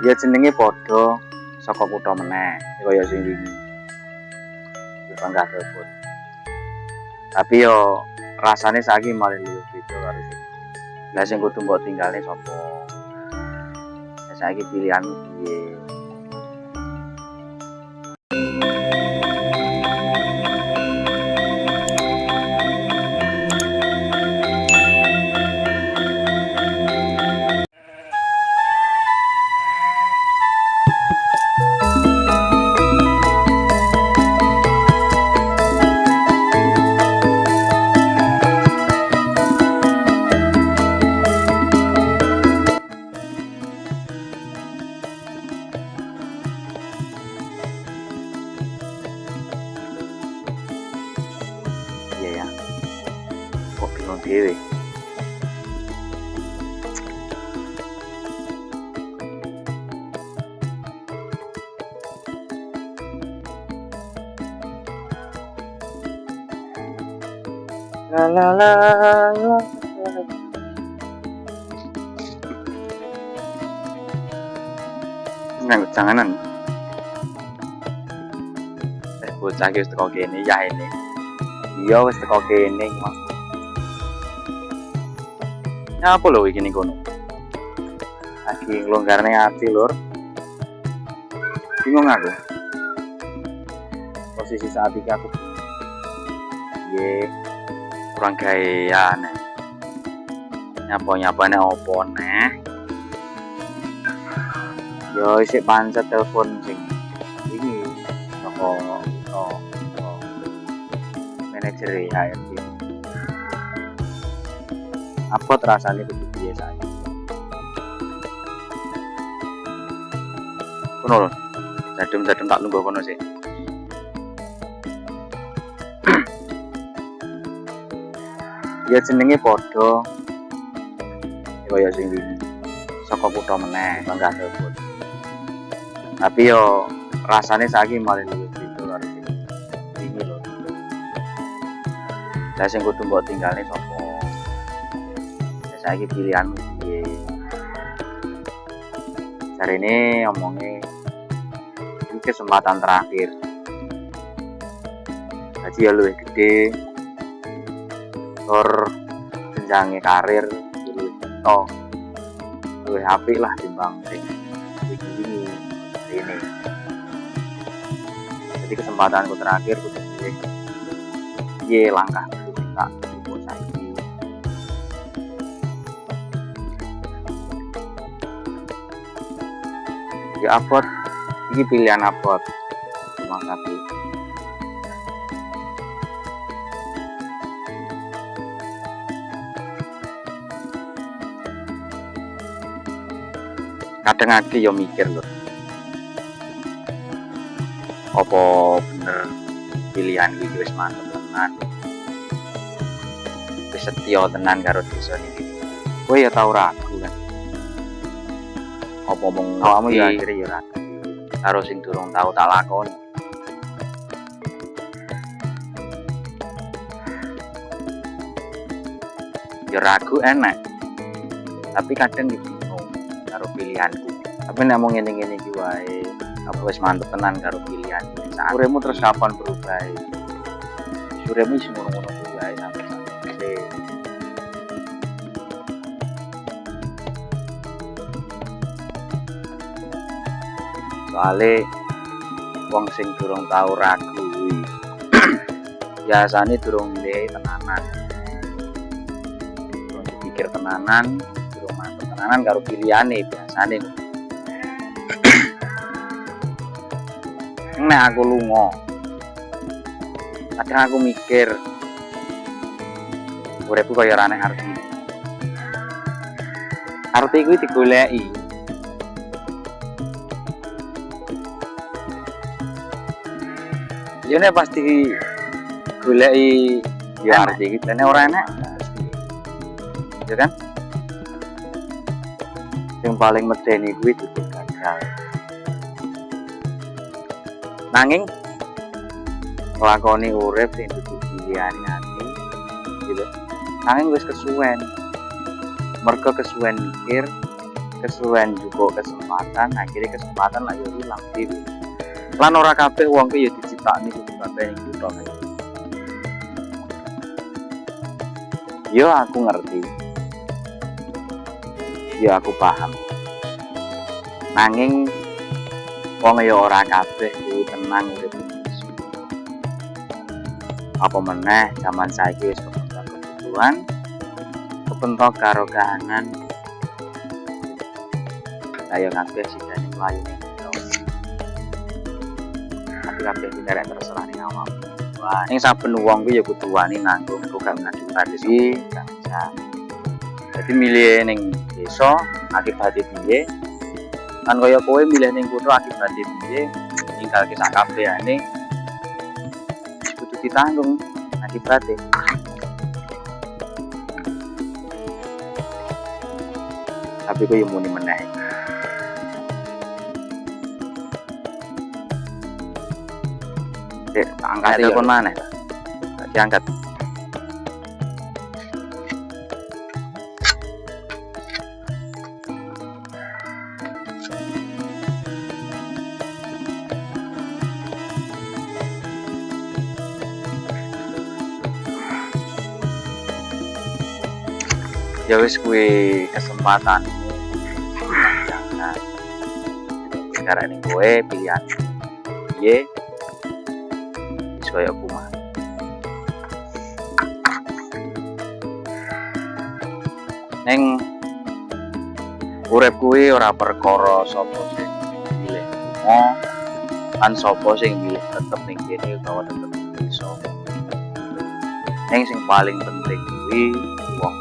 Ya jenenge padha saka kutha meneh kaya sing wingi. Bangga telepon. Tapi yo rasane saiki malah luwih beda karo sing. Lah sing kudu mbok tinggalne sapa? Saiki pilihanmu piye? Iya ya, kok bingung dhewe. La la la la. Nang janganan. Bocah iki wis teko kene ya ini. Iya wis teko kene iki, Mas. Nyapa lho iki ning kono? Lagi nglonggarne ati, Lur. Bingung aku. Posisi saat iki aku piye kurang gawean. Nyapa-nyapane opo neh? Yo isih pancet telepon sing iki saka manajer HRD. Apa rasane kudu piye saiki? Kono lho. Jadum-jadum tak lungguh kono sih. Ya jenenge padha kaya sing wingi. Saka kutha meneh bangga telepon. Tapi yo rasane saiki malah luwih beda karo sing wingi lho. Lah sing kudu mbok tinggalne sapa? Saiki pilihanmu piye? Jarine omonge iki kesempatan terakhir. Jadi ya luwih gede. Tur jenjange karir luwih luwih apik lah timbang sing iki ini. Jadi kesempatanku terakhir kudu piye langkah sing tak tempuh saiki. Ya abot iki pilihan abot cuma satu. Kadang aku yo mikir lho, apa bener pilihan iki wis mantep tenan, wis setya tenan karo desa iki. Kowe ya tau ragu kan, apa mung awakmu ya akhire ya ragu karo sing durung tau tak lakoni. Ya ragu enak, tapi kadang bingung karo pilihanku. Tapi nek mau ngene-ngene iki wae, aku wis mantep tenan karo pilihan iki. Uripmu terus kapan berubah? Uripmu wis ngono-ngono wae sampe saiki. Soale wong sing durung tau ragu kuwi biasane durung ndek tenanan. Durung dipikir tenanan, durung mantep tenanan karo pilihane biasane. Nek aku lunga, kadang aku mikir uripku kaya rane arti. Arti kuwi digoleki. Ya nek pasti goleki ya arti iki dene ora enak. Ya kan? Yang paling medeni kuwi dudu gagal. Nanging nglakoni urip sing dudu pilihane ati gitu. Nanging wis kesuwen. Mergo kesuwen mikir kesuwen juga kesempatan, akhirnya kesempatan lah yo ilang dhewe. Lan ora kabeh wong ki yo diciptakne kudu kabeh ning kutha kan. Yo aku ngerti. Yo aku paham. Nanging wong yo ora kabeh kuwi tenang urip. Apa meneh zaman saiki wis kepentok kebutuhan, kepentok karo kahanan. Ayo kabeh sidane mlayu ning kutha. Tapi kabeh pindah terserah ning awak. Wah, ning saben wong kuwi ya kudu wani nanggung kok gak ngajukan iki gak bisa. Jadi milih ning desa akibatnya piye? Kan kaya kowe milih ning kutha akibatnya piye? Tinggal kisah kabehane kudu ditanggung akibatnya. Tapi kowe yo muni meneh. Angkat telepon mana? Gak diangkat. Ya wis kuwi kesempatanmu. Jangan. Karena ini kowe pilihan. Piye? Kaya kumah. Neng urip kuwi ora perkara sapa sing milih lunga, lan sapa sing milih tetep ning kene utawa tetep iso. Neng sing paling penting kuwi wong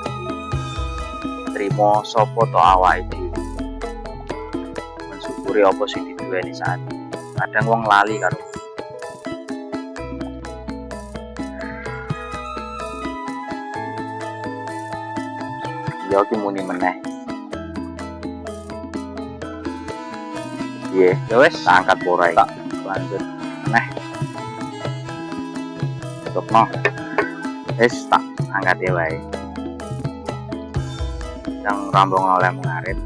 trimo sapa to awake dhewe. Mensyukuri apa sing diduweni saat ini. Kadang wong lali karo yo ki muni meneh. Piye? Ya wis angkat ora iki. Lanjut meneh. Tutupno. Wis tak angkat wae. Yang rambung oleh mengarit.